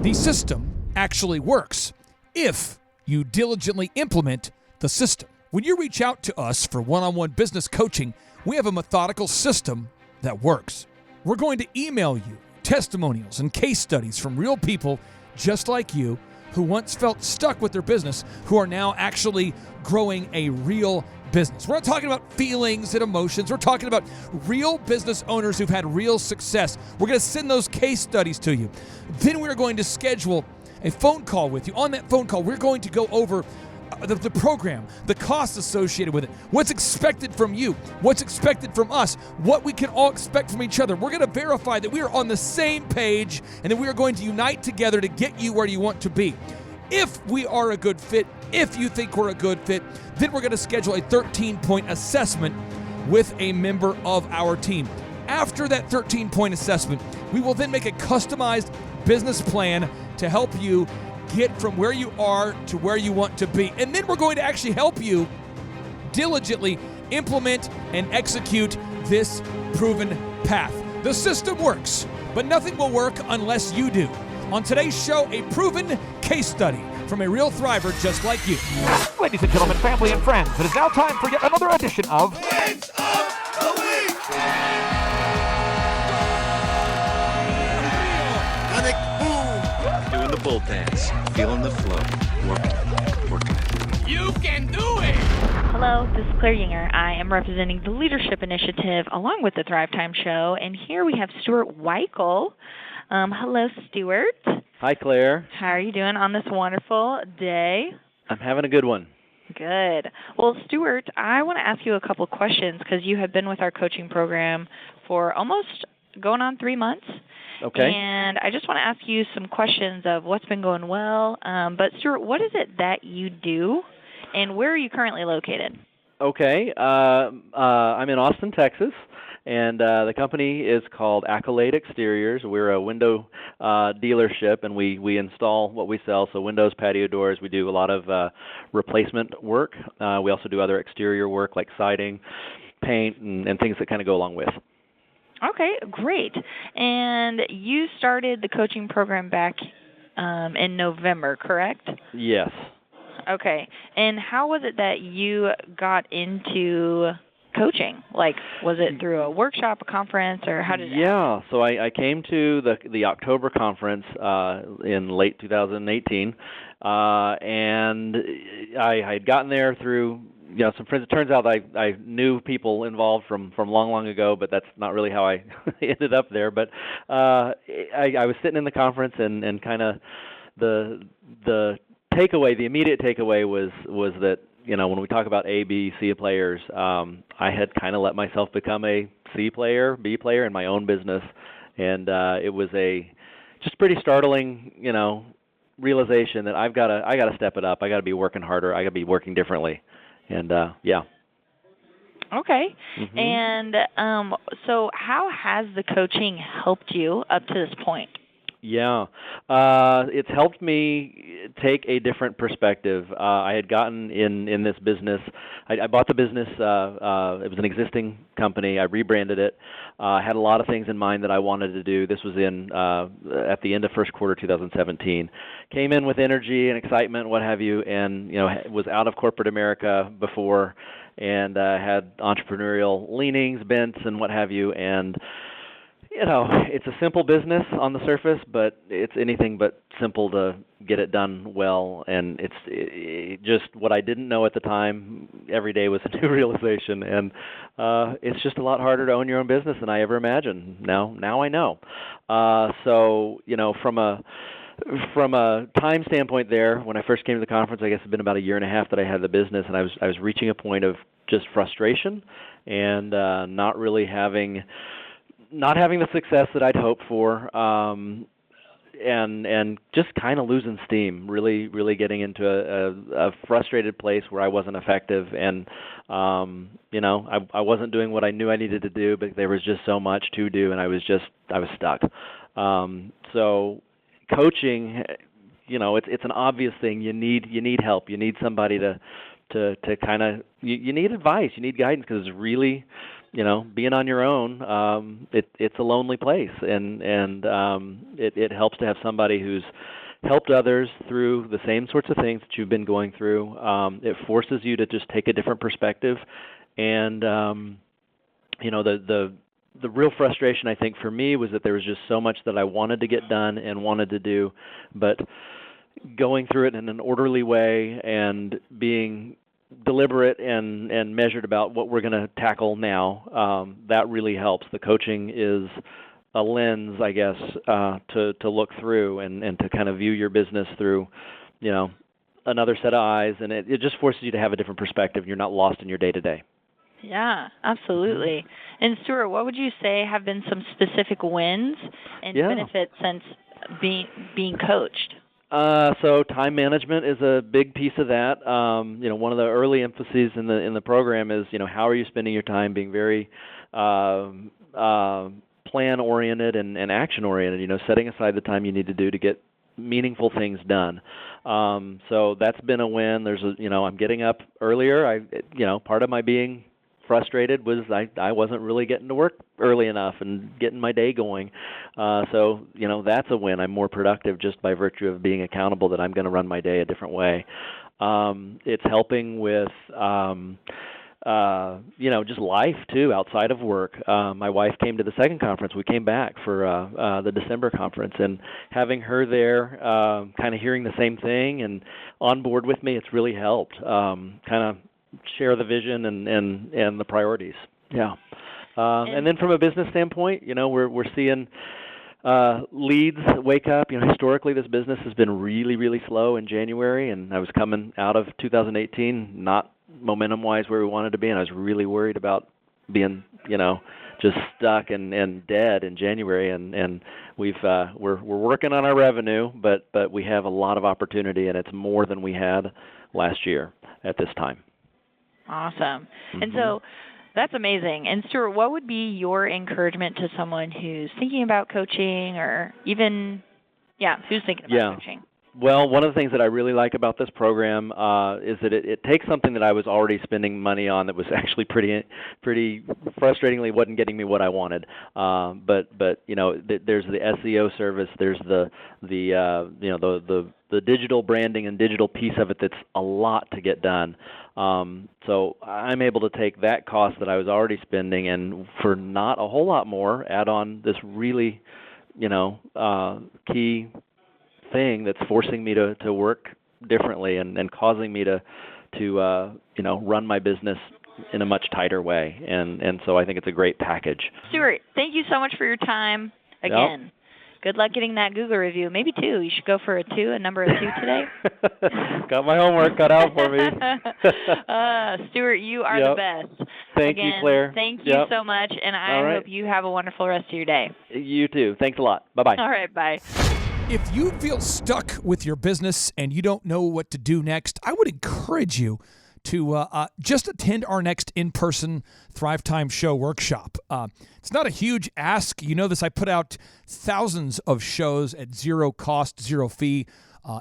The system actually works if you diligently implement the system. When you reach out to us for one-on-one business coaching, we have a methodical system that works. We're going to email you testimonials and case studies from real people just like you who once felt stuck with their business, who are now actually growing a real business. We're not talking about feelings and emotions. We're talking about real business owners who've had real success. We're going to send those case studies to you. Then we're going to schedule a phone call with you. On that phone call, we're going to go over the program, the costs associated with it, what's expected from you, what's expected from us, what we can all expect from each other. We're going to verify that we are on the same page and that we are going to unite together to get you where you want to be. If we are a good fit, if you think we're a good fit, then we're going to schedule a 13-point assessment with a member of our team. After that 13-point assessment, we will then make a customized business plan to help you get from where you are to where you want to be. And then we're going to actually help you diligently implement and execute this proven path. The system works, but nothing will work unless you do. On today's show, a proven case study from a real thriver just like you. Ladies and gentlemen, family and friends, it is now time for yet another edition of Wins of the Week! Doing the bull dance, feeling the flow, working it. You can do it! Hello, this is Claire Yinger. I am representing the Leadership Initiative along with the Thrive Time Show, and here we have Stuart Weichel. Hello, Stuart. Hi, Claire. How are you doing on this wonderful day? I'm having a good one. Good. Well, Stuart, I want to ask you a couple questions because you have been with our coaching program for almost going on 3 months. Okay. And I just want to ask you some questions of what's been going well. But, Stuart, what is it that you do, and where are you currently located? Okay. I'm in Austin, Texas, and the company is called Accolade Exteriors. We're a window dealership, and we install what we sell, so windows, patio doors. We do a lot of replacement work. We also do other exterior work like siding, paint, and things that kind of go along with. Okay, great. And you started the coaching program back in November, correct? Yes. Okay. And how was it that you got into coaching? Like, was it through a workshop, a conference, or how did it happen? So I came to the October conference in late 2018, and I had gotten there through some friends. It turns out I knew people involved from long ago, but that's not really how I ended up there. But I was sitting in the conference, and kind of the takeaway, the immediate takeaway was that when we talk about A, B, C players, I had kind of let myself become a C player, B player in my own business, and it was a just pretty startling realization that I got to step it up. I got to be working harder. I got to be working differently. And, yeah. Okay. Mm-hmm. And so how has the coaching helped you up to this point? Yeah. It's helped me take a different perspective. I had gotten in this business. I bought the business. It was an existing company. I rebranded it. I had a lot of things in mind that I wanted to do. This was at the end of first quarter 2017. Came in with energy and excitement, what have you, and was out of corporate America before, and had entrepreneurial leanings, bents, and what have you, and it's a simple business on the surface, but it's anything but simple to get it done well. And it's just what I didn't know at the time. Every day was a new realization, and it's just a lot harder to own your own business than I ever imagined. Now I know. So from a time standpoint, there when I first came to the conference, I guess it's been about a year and a half that I had the business, and I was reaching a point of just frustration and not having the success that I'd hoped for, and just kind of losing steam, really getting into a frustrated place where I wasn't effective, and I wasn't doing what I knew I needed to do, but there was just so much to do, and I was stuck. So coaching, it's an obvious thing. You need help. You need somebody to kind of you need advice. You need guidance because it's really being on your own, it's a lonely place, and it helps to have somebody who's helped others through the same sorts of things that you've been going through. It forces you to just take a different perspective, and the real frustration, I think, for me was that there was just so much that I wanted to get done and wanted to do, but going through it in an orderly way and being deliberate and measured about what we're going to tackle now, that really helps. The coaching is a lens, I guess, to look through and to kind of view your business through, another set of eyes, and it just forces you to have a different perspective. You're not lost in your day-to-day. Yeah, absolutely. And Stuart, what would you say have been some specific wins and benefits since being coached? So time management is a big piece of that. One of the early emphases in the program is, how are you spending your time, being very plan-oriented and action-oriented, setting aside the time you need to do to get meaningful things done. So that's been a win. I'm getting up earlier. Part of my being frustrated was I wasn't really getting to work early enough and getting my day going. So that's a win. I'm more productive just by virtue of being accountable that I'm going to run my day a different way. It's helping with just life too outside of work. My wife came to the second conference. We came back for the December conference, and having her there, kind of hearing the same thing and on board with me, it's really helped. Kind of share the vision and the priorities. Yeah. And then from a business standpoint, we're seeing leads wake up. Historically this business has been really, really slow in January, and I was coming out of 2018 not momentum-wise where we wanted to be, and I was really worried about being, just stuck and dead in January. And we're working on our revenue, but we have a lot of opportunity, and it's more than we had last year at this time. Awesome. Mm-hmm. And so that's amazing. And Stuart, what would be your encouragement to someone who's thinking about coaching, or even, who's thinking about coaching? Well, one of the things that I really like about this program is that it takes something that I was already spending money on that was actually pretty frustratingly wasn't getting me what I wanted. But there's the SEO service, there's the digital branding and digital piece of it that's a lot to get done. So I'm able to take that cost that I was already spending and for not a whole lot more add on this really, key thing that's forcing me to work differently and causing me to run my business in a much tighter way. And so I think it's a great package. Stuart, thank you so much for your time again. Yep. Good luck getting that Google review. Maybe 2. You should go for a number of 2 today. Got my homework cut out for me. Stuart, you are the best. Thank you, Claire. Thank you so much, and I hope you have a wonderful rest of your day. You too. Thanks a lot. Bye-bye. All right, bye. If you feel stuck with your business and you don't know what to do next, I would encourage you to just attend our next in-person Thrive Time Show workshop. It's not a huge ask. You know this. I put out thousands of shows at zero cost, zero fee.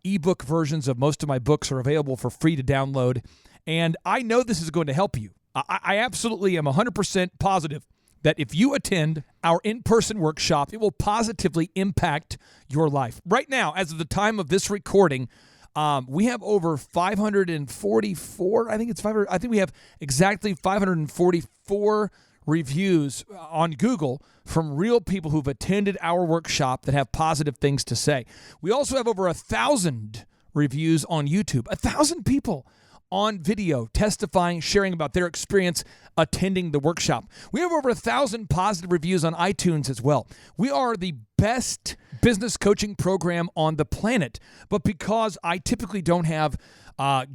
Ebook versions of most of my books are available for free to download. And I know this is going to help you. I absolutely am 100% positive that if you attend our in-person workshop, it will positively impact your life. Right now, as of the time of this recording, we have over 544. I think we have exactly 544 reviews on Google from real people who've attended our workshop that have positive things to say. We also have over 1,000 reviews on YouTube. 1,000 people on video testifying, sharing about their experience attending the workshop. We have over 1,000 positive reviews on iTunes as well. We are the best business coaching program on the planet, but because I typically don't have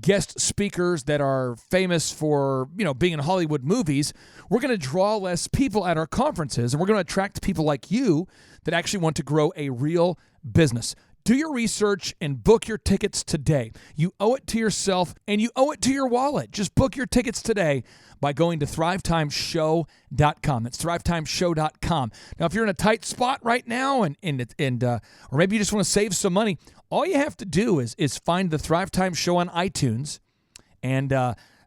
guest speakers that are famous for, being in Hollywood movies, we're going to draw less people at our conferences, and we're going to attract people like you that actually want to grow a real business. Do your research and book your tickets today. You owe it to yourself and you owe it to your wallet. Just book your tickets today by going to thrivetimeshow.com. That's thrivetimeshow.com. Now, if you're in a tight spot right now or maybe you just want to save some money, all you have to do is find the Thrive Time Show on iTunes and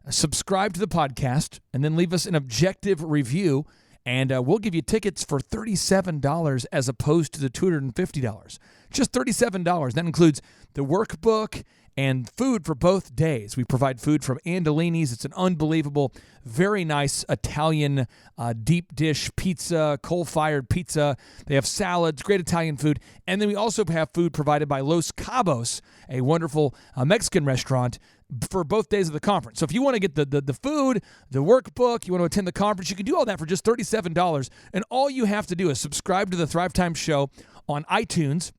subscribe to the podcast, and then leave us an objective review, and we'll give you tickets for $37 as opposed to the $250. Just $37. That includes the workbook and food for both days. We provide food from Andolini's. It's an unbelievable, very nice Italian deep dish pizza, coal-fired pizza. They have salads, great Italian food. And then we also have food provided by Los Cabos, a wonderful Mexican restaurant, for both days of the conference. So if you want to get the food, the workbook, you want to attend the conference, you can do all that for just $37. And all you have to do is subscribe to the Thrive Time Show on iTunes,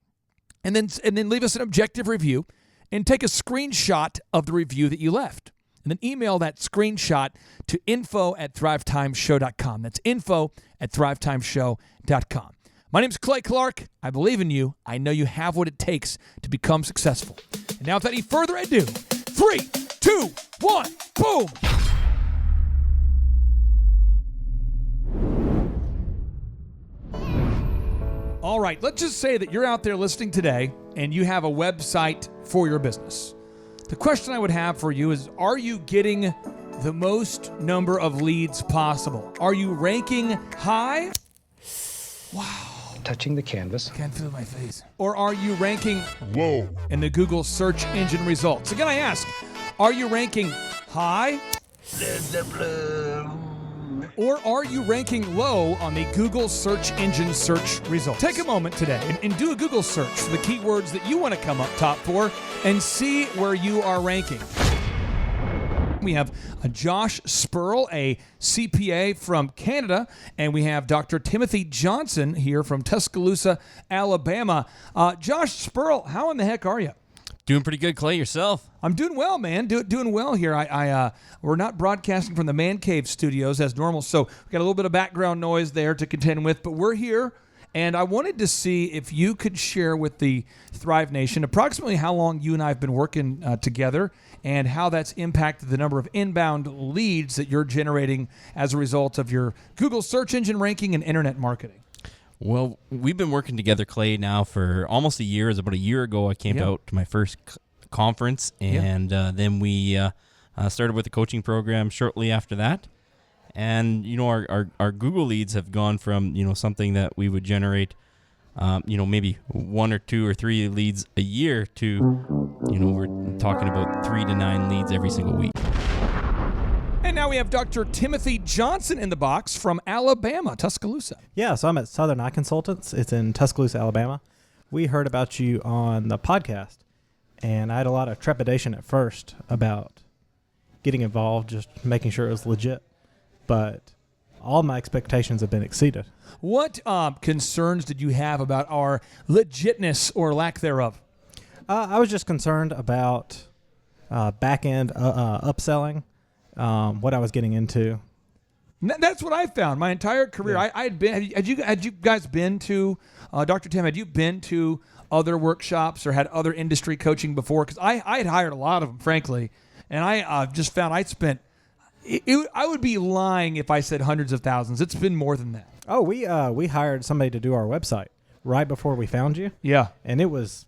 and then leave us an objective review, and take a screenshot of the review that you left. And then email that screenshot to info@thrivetimeshow.com. That's info@thrivetimeshow.com. My name's Clay Clark. I believe in you. I know you have what it takes to become successful. And now without any further ado, 3, 2, 1, boom! All right, let's just say that you're out there listening today and you have a website for your business. The question I would have for you is, are you getting the most number of leads possible? Are you ranking high? Wow. Touching the canvas. Can't feel my face. Or are you ranking low in the Google search engine results? Again, I ask, are you ranking high? Or are you ranking low on the Google search engine search results? Take a moment today and do a Google search for the keywords that you want to come up top for and see where you are ranking. We have Josh Spurl, a CPA from Canada, and we have Dr. Timothy Johnson here from Tuscaloosa, Alabama. Josh Spurl, how in the heck are you? Doing pretty good, Clay. Yourself? I'm doing well, man. Doing well here. We're not broadcasting from the Man Cave studios as normal, so we got a little bit of background noise there to contend with, but we're here, and I wanted to see if you could share with the Thrive Nation approximately how long you and I have been working together and how that's impacted the number of inbound leads that you're generating as a result of your Google search engine ranking and internet marketing. Well, we've been working together, Clay, now for almost a year. It was about a year ago I came out to my first conference, and then we started with the coaching program shortly after that. And, you know, our Google leads have gone from, you know, something that we would generate, you know, maybe 1 or 2 or 3 leads a year to, you know, we're talking about 3 to 9 leads every single week. And now we have Dr. Timothy Johnson in the box from Alabama, Tuscaloosa. Yeah, so I'm at Southern Eye Consultants. It's in Tuscaloosa, Alabama. We heard about you on the podcast, and I had a lot of trepidation at first about getting involved, just making sure it was legit. But all my expectations have been exceeded. What concerns did you have about our legitness or lack thereof? I was just concerned about back-end upselling. What I was getting into. That's what I found. My entire career, Yeah. I had been. Had you guys been to, Dr. Tim? Had you been to other workshops or had other industry coaching before? Because I had hired a lot of them, frankly, and I just found I spent. I would be lying if I said hundreds of thousands. It's been more than that. Oh, we hired somebody to do our website right before we found you. Yeah, and it was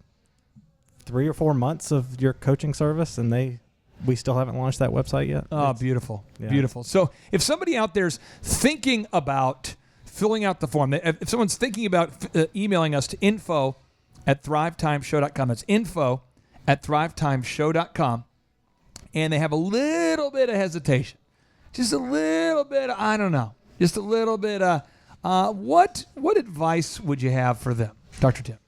3 or 4 months of your coaching service, and we still haven't launched that website yet. Oh, beautiful. Yeah. Beautiful. So if somebody out there's thinking about filling out the form, if someone's thinking about emailing us to info@thrivetimeshow.com, that's info@thrivetimeshow.com, and they have a little bit of hesitation, just a little bit, I don't know, just a little bit, what advice would you have for them, Dr. Tim?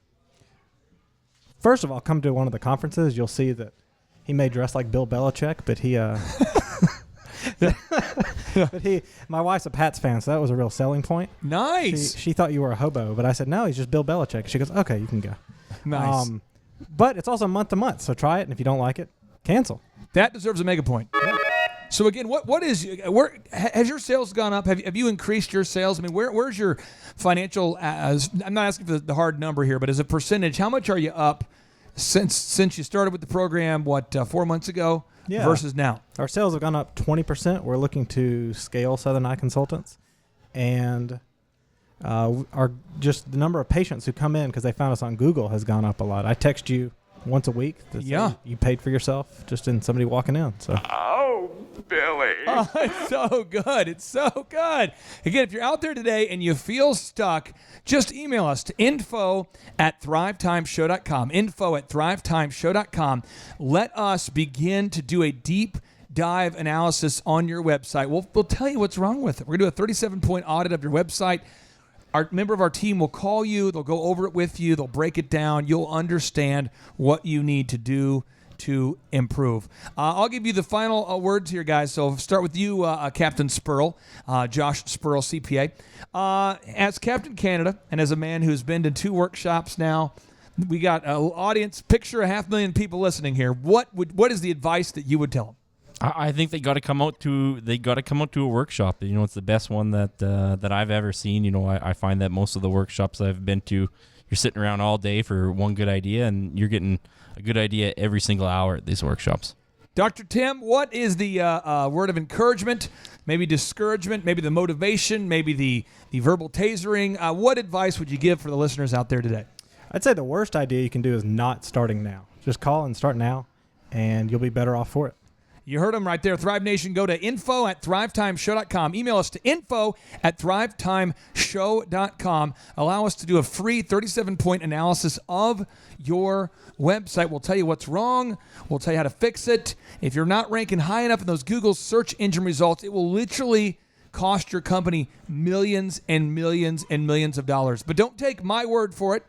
First of all, come to one of the conferences. You'll see that he may dress like Bill Belichick, but my wife's a Pats fan, so that was a real selling point. Nice. She thought you were a hobo, but I said, no, he's just Bill Belichick. She goes, okay, you can go. Nice. But it's also month to month, so try it, and if you don't like it, cancel. That deserves a mega point. Yeah. So again, where has your sales gone up? Have you increased your sales? I mean, where's your financial? I'm not asking for the hard number here, but as a percentage, how much are you up since you started with the program? 4 months ago versus now? Our sales have gone up 20%. We're looking to scale Southern Eye Consultants, and just the number of patients who come in because they found us on Google has gone up a lot. I text you once a week. You paid for yourself just in somebody walking in. So. Billy. Oh, it's so good. It's so good. Again, if you're out there today and you feel stuck, just email us to info@thrivetimeshow.com. info@thrivetimeshow.com. Let us begin to do a deep dive analysis on your website. We'll tell you what's wrong with it. We're going to do a 37-point audit of your website. Our member of our team will call you. They'll go over it with you. They'll break it down. You'll understand what you need to do to improve. I'll give you the final words here, guys. So start with you, Captain Spurl, Josh Spurl, CPA. As Captain Canada and as a man who's been to 2 workshops now, we got an audience, picture 500,000 people listening here. What is the advice that you would tell them? I think they got to come out to a workshop. You know, it's the best one that I've ever seen. You know, I find that most of the workshops I've been to, you're sitting around all day for one good idea, and you're getting a good idea every single hour at these workshops. Dr. Tim, what is the word of encouragement, maybe discouragement, maybe the motivation, maybe the verbal tasering? What advice would you give for the listeners out there today? I'd say the worst idea you can do is not starting now. Just call and start now, and you'll be better off for it. You heard them right there. Thrive Nation, go to info@thrivetimeshow.com. Email us to info@thrivetimeshow.com. Allow us to do a free 37-point analysis of your website. We'll tell you what's wrong. We'll tell you how to fix it. If you're not ranking high enough in those Google search engine results, it will literally cost your company millions and millions and millions of dollars. But don't take my word for it.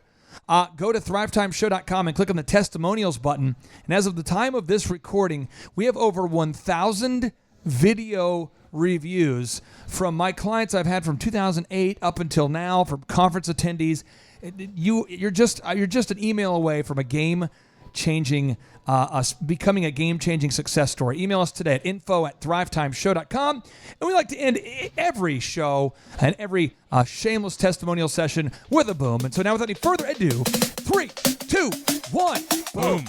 Go to thrivetimeshow.com and click on the testimonials button. And as of the time of this recording, we have over 1,000 video reviews from my clients I've had from 2008 up until now, from conference attendees. You're just an email away from becoming a game-changing success story. Email us today at info@thrivetimeshow.com. And we like to end every show and every shameless testimonial session with a boom. And so now, without any further ado, 3, 2, 1, boom.